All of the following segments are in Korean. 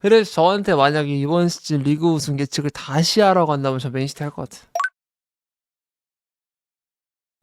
그래서 저한테 만약에 이번 시즌 리그 우승 예측을 다시 하라고 한다면 저 맨시티 할 것 같아.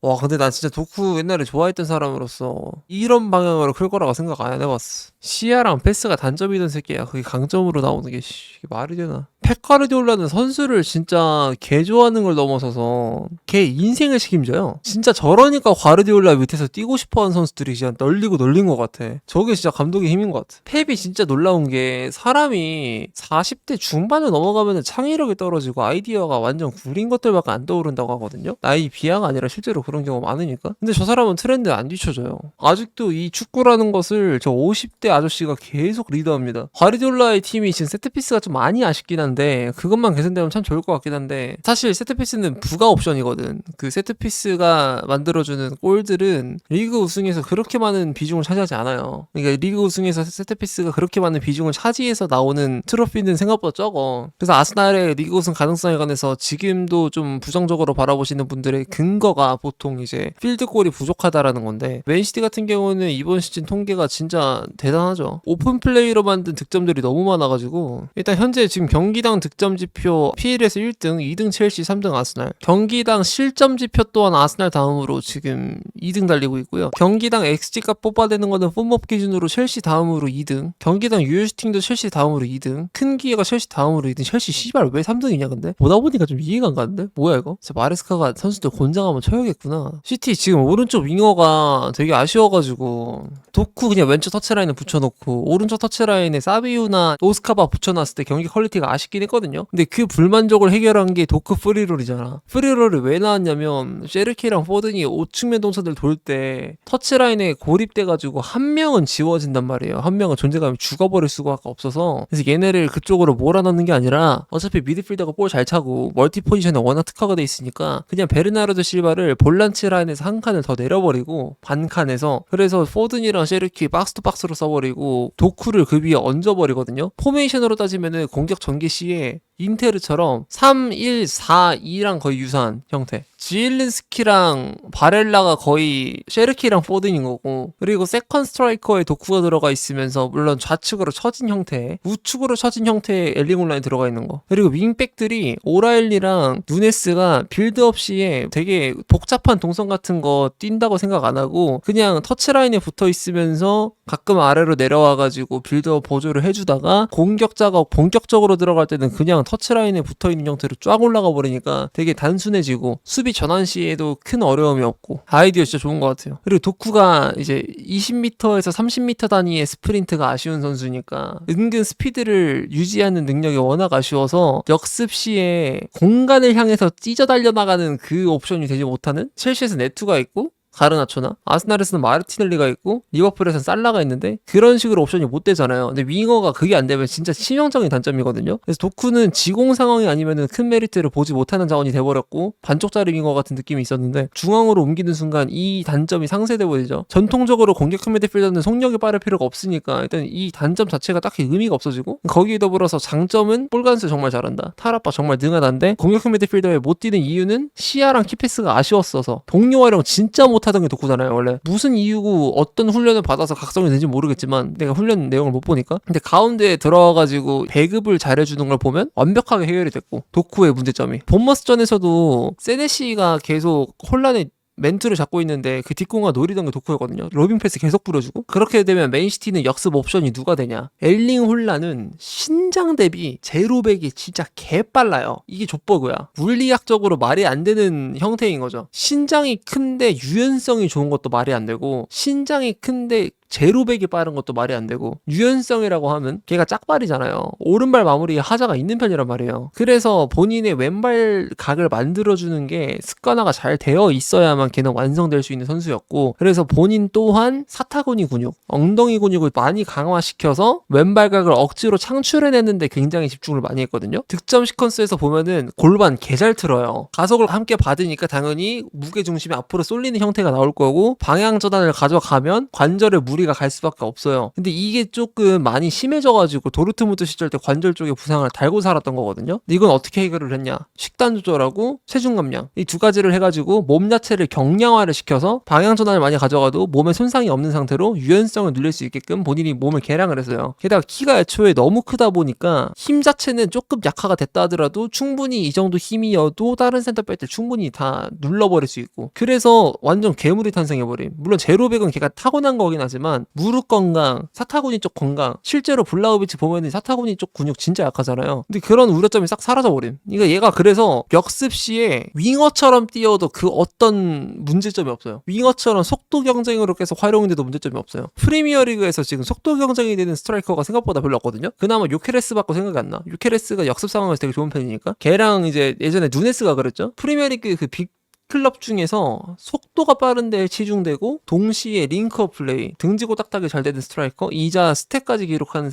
와, 근데 난 진짜 도쿠 옛날에 좋아했던 사람으로서 이런 방향으로 클 거라고 생각 안 해봤어. 시야랑 패스가 단점이던 새끼야. 그게 강점으로 나오는 게, 이게 말이 되나. 펩 가르디올라는 선수를 진짜 개 좋아하는 걸 넘어서서 걔 인생을 책임져요. 진짜 저러니까 가르디올라 밑에서 뛰고 싶어하는 선수들이 진짜 널리고 널린 것 같아. 저게 진짜 감독의 힘인 것 같아. 펩이 진짜 놀라운 게 사람이 40대 중반을 넘어가면 창의력이 떨어지고 아이디어가 완전 구린 것들밖에 안 떠오른다고 하거든요. 나이 비하가 아니라 실제로 그런 경우가 많으니까. 근데 저 사람은 트렌드에 안 뒤쳐져요. 아직도 이 축구라는 것을 저 50대 아저씨가 계속 리더합니다. 가르디올라의 팀이 지금 세트피스가 좀 많이 아쉽긴 한데 그것만 개선되면 참 좋을 것 같긴 한데, 사실 세트피스는 부가 옵션이거든. 그 세트피스가 만들어주는 골들은 리그 우승에서 그렇게 많은 비중을 차지하지 않아요. 그러니까 리그 우승에서 세트피스가 그렇게 많은 비중을 차지해서 나오는 트로피는 생각보다 적어. 그래서 아스날의 리그 우승 가능성에 관해서 지금도 좀 부정적으로 바라보시는 분들의 근거가 보통 이제 필드골이 부족하다라는 건데, 맨시티 같은 경우는 이번 시즌 통계가 진짜 대단하죠. 오픈 플레이로 만든 득점들이 너무 많아가지고, 일단 현재 지금 경기당 득점 지표 PL에서 1등, 2등 첼시, 3등 아스날. 경기당 실점 지표 또한 아스날 다음으로 지금 2등 달리고 있고요. 경기당 XG값 뽑아내는 거는 폼업 기준으로 첼시 다음으로 2등. 경기당 유효슈팅도 첼시 다음으로 2등. 큰 기회가 첼시 다음으로 2등. 첼시 씨발 왜 3등이냐 근데? 보다 보니까 좀 이해가 안 가는데? 뭐야 이거? 진짜 마레스카가 선수들 곤장하면 쳐야겠구나. 시티 지금 오른쪽 윙어가 되게 아쉬워가지고 도쿠 그냥 왼쪽 터치라인에 붙여놓고 오른쪽 터치라인에 사비우나 오스카바 붙여놨을 때 경기 퀄리티가 아쉽긴 했거든요. 근데 그 불만족을 해결한 게 도쿠 프리롤이잖아. 프리롤이 왜 나왔냐면 셰르키랑 포든이 5측면 동선을 돌 때 터치라인에 고립돼가지고 한 명은 지워진단 말이에요. 한 명은 존재감이 죽어버릴 수가 없어서. 그래서 얘네를 그쪽으로 몰아넣는 게 아니라 어차피 미드필더가 볼 잘 차고 멀티 포지션에 워낙 특화가 돼 있으니까 그냥 베르나르도 실바를 볼란치 라인에서 한 칸을 더 내려버리고 반칸에서, 그래서 포든이랑 셰르키 박스 투 박스로 써버리고 도쿠를 그 위에 얹어버리거든요. 포메이션으로 따지면은 공격 전개 시에 인테르처럼 3-1-4-2랑 거의 유사한 형태. 지일린스키랑 바렐라가 거의 셰르키랑 포든인 거고, 그리고 세컨 스트라이커에 도쿠가 들어가 있으면서 물론 좌측으로 처진 형태, 우측으로 처진 형태의 엘링 온라인 들어가 있는 거. 그리고 윙백들이 오라일리랑 누네스가 빌드업 시에 되게 복잡한 동선 같은 거 뛴다고 생각 안 하고 그냥 터치라인에 붙어 있으면서 가끔 아래로 내려와가지고 빌드업 보조를 해주다가 공격자가 본격적으로 들어갈 때는 그냥 터치라인에 붙어있는 형태로 쫙 올라가 버리니까 되게 단순해지고 수비 전환 시에도 큰 어려움이 없고 아이디어 진짜 좋은 것 같아요. 그리고 도쿠가 이제 20m에서 30m 단위의 스프린트가 아쉬운 선수니까 은근 스피드를 유지하는 능력이 워낙 아쉬워서 역습 시에 공간을 향해서 찢어 달려나가는 그 옵션이 되지 못하는, 첼시에서 네투가 있고 가르나초나 아스날에서는 마르티넬리가 있고 리버풀에서는 살라가 있는데 그런 식으로 옵션이 못 되잖아요. 근데 윙어가 그게 안 되면 진짜 치명적인 단점이거든요. 그래서 도쿠는 지공 상황이 아니면은 큰 메리트를 보지 못하는 자원이 돼버렸고 반쪽짜리 윙어 같은 느낌이 있었는데 중앙으로 옮기는 순간 이 단점이 상쇄돼 버리죠. 전통적으로 공격형 미드필더는 속력이 빠를 필요가 없으니까 일단 이 단점 자체가 딱히 의미가 없어지고, 거기에 더불어서 장점은 볼간스 정말 잘한다, 타라빠 정말 능하다인데 공격형 미드필더에 못 뛰는 이유는 시야랑 키패스가 아쉬웠어서. 동료활용 진짜 못 하던 게 도쿠잖아요. 원래 무슨 이유고 어떤 훈련을 받아서 각성이 되는지 모르겠지만 내가 훈련 내용을 못 보니까, 근데 가운데에 들어와가지고 배급을 잘해주는 걸 보면 완벽하게 해결이 됐고, 도쿠의 문제점이 본머스전에서도 세네시가 계속 혼란의 멘트를 잡고 있는데 그 뒷공간 노리던 게 도쿠였거든요. 로빙 패스 계속 뿌려주고. 그렇게 되면 맨시티는 역습 옵션이 누가 되냐. 엘링 홀란은 신장 대비 제로백이 진짜 개빨라요. 이게 족버그야. 물리학적으로 말이 안 되는 형태인 거죠. 신장이 큰데 유연성이 좋은 것도 말이 안 되고, 신장이 큰데 제로백이 빠른 것도 말이 안 되고, 유연성이라고 하면 걔가 짝발이잖아요. 오른발 마무리에 하자가 있는 편이란 말이에요. 그래서 본인의 왼발 각을 만들어주는 게 습관화가 잘 되어 있어야만 걔는 완성될 수 있는 선수였고, 그래서 본인 또한 사타구니 근육, 엉덩이 근육을 많이 강화시켜서 왼발 각을 억지로 창출해냈는데 굉장히 집중을 많이 했거든요. 득점 시퀀스에서 보면은 골반 개 잘 틀어요. 가속을 함께 받으니까 당연히 무게중심이 앞으로 쏠리는 형태가 나올 거고, 방향 전환을 가져가면 관절을 무리가 갈 수밖에 없어요. 근데 이게 조금 많이 심해져가지고 도르트문트 시절 때 관절 쪽에 부상을 달고 살았던 거거든요. 근데 이건 어떻게 해결을 했냐? 식단 조절하고 체중 감량 이 두 가지를 해가지고 몸 자체를 경량화를 시켜서 방향 전환을 많이 가져가도 몸에 손상이 없는 상태로 유연성을 늘릴 수 있게끔 본인이 몸을 개량을 했어요. 게다가 키가 애초에 너무 크다 보니까 힘 자체는 조금 약화가 됐다 하더라도 충분히 이 정도 힘이어도 다른 센터 뺄 때 충분히 다 눌러버릴 수 있고, 그래서 완전 괴물이 탄생해버림. 물론 제로백은 걔가 타고난 거긴 하지만 무릎 건강, 사타구니 쪽 건강, 실제로 블라우비치 보면은 사타구니 쪽 근육 진짜 약하잖아요. 근데 그런 우려점이 싹 사라져버림. 그러니까 얘가 그래서 역습 시에 윙어처럼 뛰어도 그 어떤 문제점이 없어요. 윙어처럼 속도 경쟁으로 계속 활용돼도 문제점이 없어요. 프리미어리그에서 지금 속도 경쟁이 되는 스트라이커가 생각보다 별로 없거든요. 그나마 요케레스 받고 생각이 안 나. 요케레스가 역습 상황에서 되게 좋은 편이니까. 걔랑 이제 예전에 누네스가 그랬죠. 프리미어리그 그 빅 클럽 중에서 속도가 빠른 데에 치중되고 동시에 링크업 플레이, 등지고 딱딱이 잘 되는 스트라이커, 이자 스탯까지 기록하는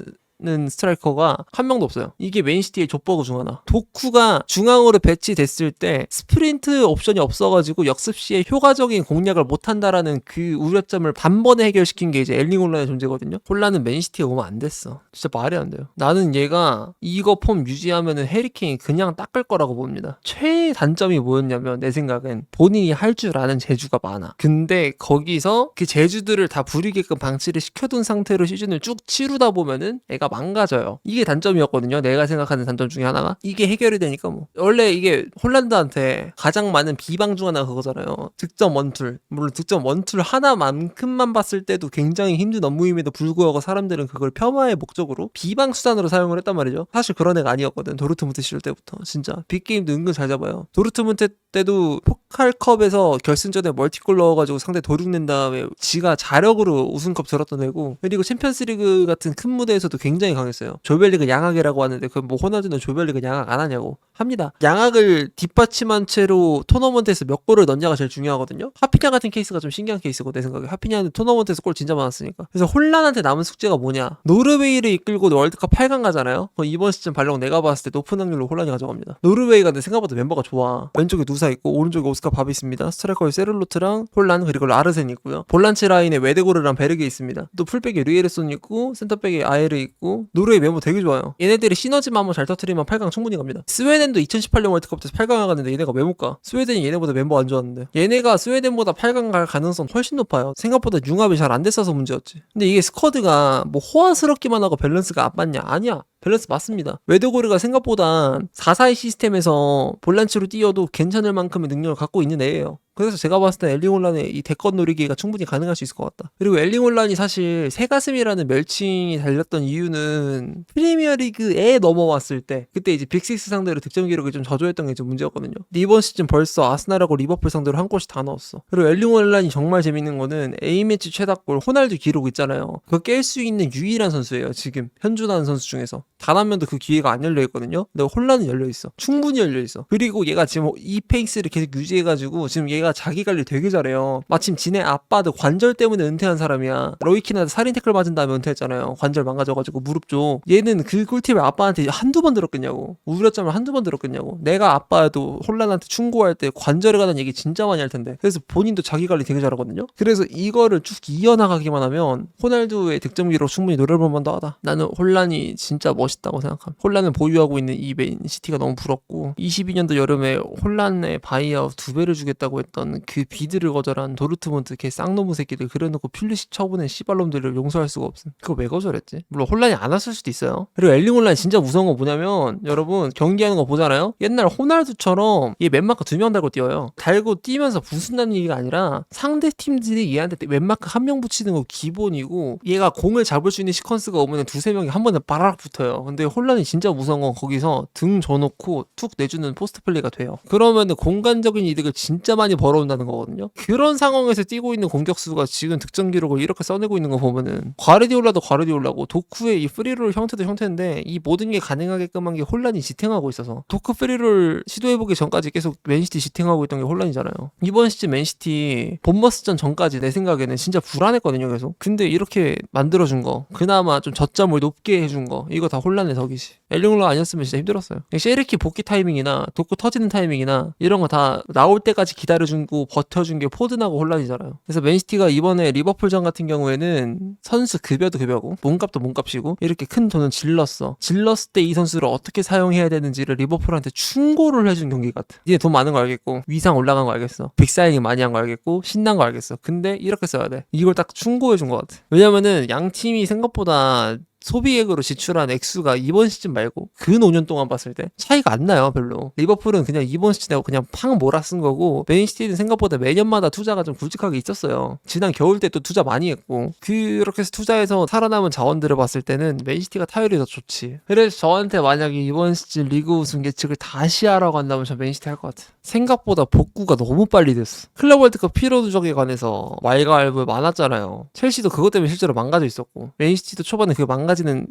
스트라이커가 한 명도 없어요. 이게 맨시티의 족버그 중 하나. 도쿠가 중앙으로 배치됐을 때 스프린트 옵션이 없어가지고 역습 시에 효과적인 공략을 못한다라는 그 우려점을 단번에 해결시킨 게 이제 엘링 홀란의 존재거든요. 홀란은 맨시티에 오면 안 됐어. 진짜 말이 안 돼요. 나는 얘가 이거 폼 유지하면은 해리케인이 그냥 닦을 거라고 봅니다. 최애 단점이 뭐였냐면 내 생각엔 본인이 할 줄 아는 재주가 많아. 근데 거기서 그 재주들을 다 부리게끔 방치를 시켜둔 상태로 시즌을 쭉 치르다 보면은 애가 망가져요. 이게 단점이었거든요. 내가 생각하는 단점 중에 하나가. 이게 해결이 되니까 뭐. 원래 이게 홀란드한테 가장 많은 비방 중 하나가 그거잖아요. 득점 원툴. 물론 득점 원툴 하나만큼만 봤을 때도 굉장히 힘든 업무임에도 불구하고 사람들은 그걸 폄하의 목적으로 비방 수단으로 사용을 했단 말이죠. 사실 그런 애가 아니었거든. 도르트문트 시절 때부터. 진짜. 빅게임도 은근 잘 잡아요. 도르트문트 때도 포칼컵에서 결승전에 멀티골 넣어가지고 상대 도륙낸 다음에 지가 자력으로 우승컵 들었던 애고, 그리고 챔피언스리그 같은 큰 무대에서도 굉장히 강했어요. 조별리그 양악이라고 하는데 그 뭐 호날두는 조별리그 양악 안 하냐고 합니다. 양악을 뒷받침한 채로 토너먼트에서 몇 골을 넣냐가 제일 중요하거든요. 하피냐 같은 케이스가 좀 신기한 케이스고 내 생각에. 하피냐는 토너먼트에서 골 진짜 많았으니까. 그래서 홀란한테 남은 숙제가 뭐냐? 노르웨이를 이끌고 월드컵 8강 가잖아요. 이번 시즌 발령 내가 봤을 때 높은 확률로 홀란이 가져갑니다. 노르웨이가 내 생각보다 멤버가 좋아. 왼쪽에 누사 있고 오른쪽에 오스카 밥이 있습니다. 스트라이커에 세를로트랑 홀란 그리고 라르센 있고요. 볼란치 라인에 웨데고르랑 베르게 있습니다. 또 풀백에 류에르손 있고 센터백에 아에르 있고. 노르웨이 멤버 되게 좋아요. 얘네들이 시너지만 한번 잘 터트리면 8강 충분히 갑니다. 스웨덴도 2018년 월드컵 때서 8강 나갔는데 얘네가 왜 못 가? 스웨덴이 얘네보다 멤버 안 좋았는데. 얘네가 스웨덴보다 8강 갈 가능성 훨씬 높아요. 생각보다 융합이 잘 안 됐어서 문제였지. 근데 이게 스쿼드가 뭐 호화스럽기만 하고 밸런스가 안 맞냐? 아니야. 밸런스 맞습니다. 웨드고르가 생각보다 4-4-2 시스템에서 볼란치로 뛰어도 괜찮을 만큼의 능력을 갖고 있는 애예요. 그래서 제가 봤을 때 엘링 홀란의 이 대권 노리기가 충분히 가능할 수 있을 것 같다. 그리고 엘링 홀란이 사실 새가슴이라는 멸칭이 달렸던 이유는 프리미어리그에 넘어왔을 때 그때 이제 빅6 상대로 득점 기록을 좀 저조했던 게 좀 문제였거든요. 근데 이번 시즌 벌써 아스날하고 리버풀 상대로 한 골씩 다 넣었어. 그리고 엘링 홀란이 정말 재밌는 거는 A매치 최다골 호날두 기록 있잖아요. 그거 깰 수 있는 유일한 선수예요. 지금 현존하는 선수 중에서. 단 한 명도 그 기회가 안 열려있거든요. 근데 홀란은 열려있어. 충분히 열려있어. 그리고 얘가 지금 이 페이스를 계속 유지해가지고 지금 얘가 자기 관리 되게 잘해요. 마침 지네 아빠도 관절 때문에 은퇴한 사람이야. 로이키나도 살인 태클 맞은 다음에 은퇴했잖아요. 관절 망가져가지고 무릎 쪽. 얘는 그 꿀팁을 아빠한테 한두 번 들었겠냐고. 우려점을 한두 번 들었겠냐고. 내가 아빠도 홀란한테 충고할 때 관절에 관한 얘기 진짜 많이 할 텐데. 그래서 본인도 자기 관리 되게 잘하거든요. 그래서 이거를 쭉 이어나가기만 하면 호날두의 득점 기록 충분히 노려볼 만도 하다. 나는 홀란이 진짜 멋있다고 생각합니다. 홀란을 보유하고 있는 이 맨시티가 너무 부럽고, 22년도 여름에 홀란의 바이아웃 2배를 주겠다고 했던 그 비드를 거절한 도르트문트 걔 쌍놈의 새끼들 그래놓고 퓰리식 쳐보낸 씨발놈들을 용서할 수가 없음. 그거 왜 거절했지? 물론 홀란이 안 왔을 수도 있어요. 그리고 엘링 홀란이 진짜 무서운 거 뭐냐면, 여러분 경기하는 거 보잖아요. 옛날 호날두처럼 얘 맨마크 2명 달고 뛰어요. 달고 뛰면서 부순다는 얘기가 아니라 상대 팀들이 얘한테 맨마크 1명 붙이는 거 기본이고, 얘가 공을 잡을 수 있는 시퀀스가 오면 2-3명이 한 번에 바라락 붙어요. 근데 홀란이 진짜 무서운 건 거기서 등 줘놓고 툭 내주는 포스트 플레이가 돼요. 그러면은 공간적인 이득을 진짜 많이 벌어온다는 거거든요. 그런 상황에서 뛰고 있는 공격수가 지금 득점 기록을 이렇게 써내고 있는 거 보면은 과르디올라도 과르디올라고 도쿠의 이 프리롤 형태도 형태인데 이 모든 게 가능하게끔 한 게 홀란이 지탱하고 있어서, 도쿠 프리롤 시도해보기 전까지 계속 맨시티 지탱하고 있던 게 홀란이잖아요. 이번 시즌 맨시티 본머스전 전까지 내 생각에는 진짜 불안했거든요. 계속. 근데 이렇게 만들어준 거, 그나마 좀 저점을 높게 해준 거, 이거 다 혼란의 덕이지. 엘링러 아니었으면 진짜 힘들었어요. 셰르키 복귀 타이밍이나 도쿠 터지는 타이밍이나 이런 거 다 나올 때까지 기다려주고 버텨준 게 포든하고 혼란이잖아요. 그래서 맨시티가 이번에 리버풀전 같은 경우에는 선수 급여도 급여고 몸값도 몸값이고 이렇게 큰 돈을 질렀어. 질렀을 때 이 선수를 어떻게 사용해야 되는지를 리버풀한테 충고를 해준 경기 같아. 니네 돈 많은 거 알겠고 위상 올라간 거 알겠어. 빅사이닝 많이 한 거 알겠고 신난 거 알겠어. 근데 이렇게 써야 돼. 이걸 딱 충고해준 것 같아. 왜냐면은 양 팀이 생각보다 소비액으로 지출한 액수가 이번 시즌 말고 근 5년 동안 봤을 때 차이가 안 나요 별로. 리버풀은 그냥 이번 시즌하고 그냥 팡 몰아쓴 거고 맨시티는 생각보다 매년마다 투자가 좀 굵직하게 있었어요. 지난 겨울 때 또 투자 많이 했고 그렇게 해서 투자해서 살아남은 자원들을 봤을 때는 맨시티가 타율이 더 좋지. 그래서 저한테 만약에 이번 시즌 리그 우승 예측을 다시 하라고 한다면 저 맨시티 할 것 같아. 생각보다 복구가 너무 빨리 됐어. 클럽 월드컵 피로 누적에 관해서 왈가왈부 많았잖아요. 첼시도 그것 때문에 실제로 망가져 있었고 맨시티도 초반에 그 망가지는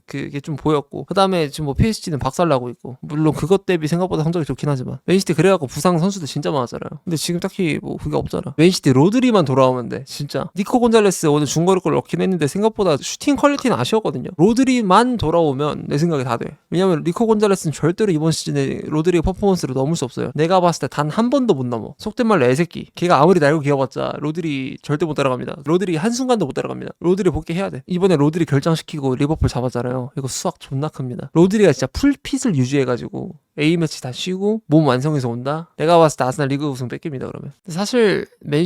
그게 좀 보였고 그 다음에 지금 뭐 PSG는 박살나고 있고 물론 그것 대비 생각보다 성적이 좋긴 하지만 맨시티 그래갖고 부상 선수들 진짜 많았잖아요. 근데 지금 딱히 뭐 그게 없잖아. 맨시티 로드리만 돌아오면 돼 진짜. 니코 곤잘레스 오늘 중거리골 넣긴 했는데 생각보다 슈팅 퀄리티는 아쉬웠거든요. 로드리만 돌아오면 내 생각에 다 돼. 왜냐면 니코 곤잘레스는 절대로 이번 시즌에 로드리의 퍼포먼스를 넘을 수 없어요. 내가 봤을 때 단 한 번도 못 넘어. 속된 말로 애새끼. 걔가 아무리 날고 기어봤자 로드리 절대 못 따라갑니다. 로드리 한순간도 못 따라갑니다. 로드리 복귀해야 돼. 이번에 로드리 결장시키고 리버풀 잡았잖아요. 이거 수학 존나 큽니다. 로드리가 진짜 풀핏을 유지해가지고 A매치 다 쉬고 몸 완성해서 온다? 내가 봤을 때 아스날 리그 우승 뺏깁니다 그러면. 사실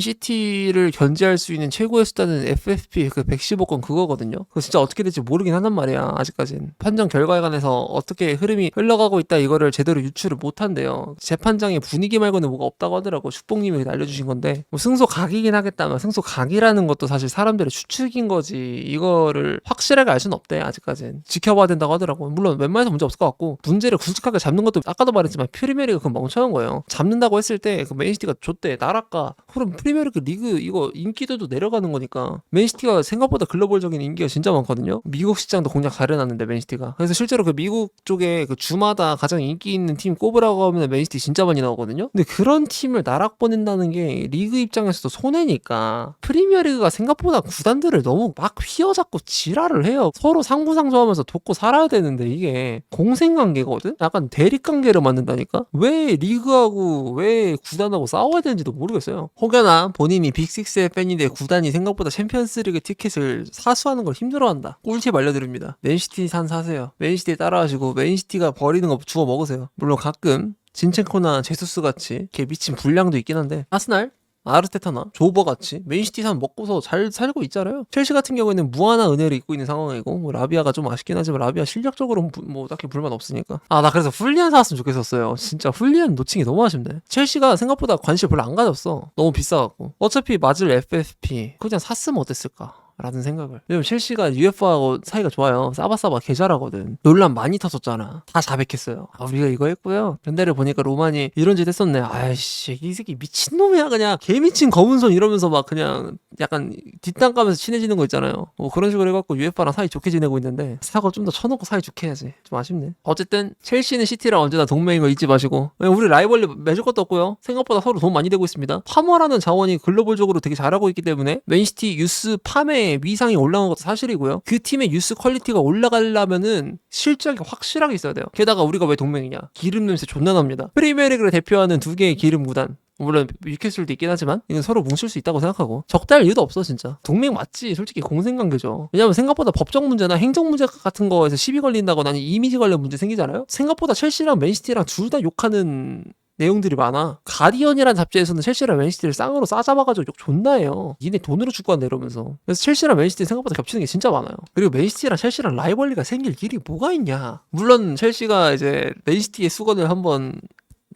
맨시티를 견제할 수 있는 최고의 수단은 FFP 그 115건 그거거든요. 그거 진짜 어떻게 될지 모르긴 한단 말이야 아직까진. 판정 결과에 관해서 어떻게 흐름이 흘러가고 있다 이거를 제대로 유출을 못한대요. 재판장의 분위기 말고는 뭐가 없다고 하더라고. 축복님이 알려주신 건데 뭐 승소 각이긴 하겠다만 승소 각이라는 것도 사실 사람들의 추측인 거지 이거를 확실하게 알 수는 없대 아직까진. 지켜봐야 된다고 하더라고. 물론 웬만해서 문제 없을 것 같고 문제를 굵직하게 잡는 것도 아까도 말했지만 프리미어리그 그건 멍청한 거예요. 잡는다고 했을 때 그 맨시티가 줬대 나랄까. 그럼 프리미어리그 리그 이거 인기도도 내려가는 거니까. 맨시티가 생각보다 글로벌적인 인기가 진짜 많거든요. 미국 시장도 공략 잘해놨는데 맨시티가. 그래서 실제로 그 미국 쪽에 그 주마다 가장 인기 있는 팀 꼽으라고 하면 맨시티 진짜 많이 나오거든요. 근데 그런 팀을 나락 보낸다는 게 리그 입장에서도 손해니까. 프리미어리그가 생각보다 구단들을 너무 막 휘어잡고 지랄을 해요. 서로 상부상조하면서 돕고 살아야 되는데 이게 공생관계거든. 약간 대립관계를 만든다니까? 왜 리그하고 왜 구단하고 싸워야 되는지도 모르겠어요. 혹여나 본인이 빅6의 팬인데 구단이 생각보다 챔피언스리그 티켓을 사수하는 걸 힘들어한다. 꿀팁 알려드립니다. 맨시티 산 사세요. 맨시티에 따라하시고 맨시티가 버리는 거 주워 먹으세요. 물론 가끔 진첸코나 제수스 같이 이렇게 미친 불량도 있긴 한데 아스날? 아르테타나 조버같이 맨시티 산 먹고서 잘 살고 있잖아요. 첼시 같은 경우에는 무한한 은혜를 입고 있는 상황이고 뭐 라비아가 좀 아쉽긴 하지만 라비아 실력적으로 뭐 딱히 불만 없으니까. 나 그래서 훌리안 사왔으면 좋겠었어요. 진짜 훌리안 놓친 게 너무 아쉽네. 첼시가 생각보다 관심 별로 안 가졌어. 너무 비싸갖고. 어차피 맞을 FFP 그냥 샀으면 어땠을까 라는 생각을. 왜냐면 첼시가 UEFA하고 사이가 좋아요. 싸바싸바 개 잘하거든. 논란 많이 터졌잖아. 다 자백했어요. 우리가 이거 했고요. 근데를 보니까 로만이 이런 짓 했었네. 아이씨 이 새끼 미친놈이야 그냥. 개 미친 검은 손 이러면서 막 그냥 약간 뒷담 까면서 친해지는 거 있잖아요. 뭐 그런 식으로 해갖고 UEFA랑 사이 좋게 지내고 있는데 사고 좀 더 쳐놓고 사이 좋게 해야지. 좀 아쉽네. 어쨌든 첼시는 시티랑 언제나 동맹인 거 잊지 마시고 우리 라이벌리 맺을 것도 없고요. 생각보다 서로 돈 많이 되고 있습니다. 파머라는 자원이 글로벌적으로 되게 잘하고 있기 때문에 맨시티 유스 팜에 위상이 올라간 것도 사실이고요. 그 팀의 유스 퀄리티가 올라가려면은 실적이 확실하게 있어야 돼요. 게다가 우리가 왜 동맹이냐? 기름 냄새 존나 납니다. 프리미어리그를 대표하는 두 개의 기름 구단. 물론 뉴캐슬도 있긴 하지만 이건 서로 뭉칠 수 있다고 생각하고 적대할 이유도 없어 진짜. 동맹 맞지. 솔직히 공생관계죠. 왜냐면 생각보다 법적 문제나 행정 문제 같은 거에서 시비 걸린다거나 아니 이미지 관련 문제 생기잖아요. 생각보다 첼시랑 맨시티랑 둘 다 욕하는 내용들이 많아. 가디언이란 잡지에서는 첼시랑 맨시티를 쌍으로 싸잡아가지고 욕 존나 해요. 니네 돈으로 축구한다 이러면서. 그래서 첼시랑 맨시티 생각보다 겹치는 게 진짜 많아요. 그리고 맨시티랑 첼시랑 라이벌리가 생길 일이 뭐가 있냐. 물론 첼시가 이제 맨시티의 수건을 한번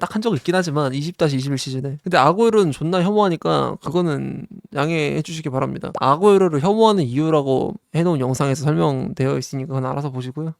딱 한 적이 있긴 하지만 20-21 시즌에. 근데 아구에로는 존나 혐오하니까 그거는 양해해 주시기 바랍니다. 아구에로를 혐오하는 이유라고 해놓은 영상에서 설명되어 있으니까 그건 알아서 보시고요.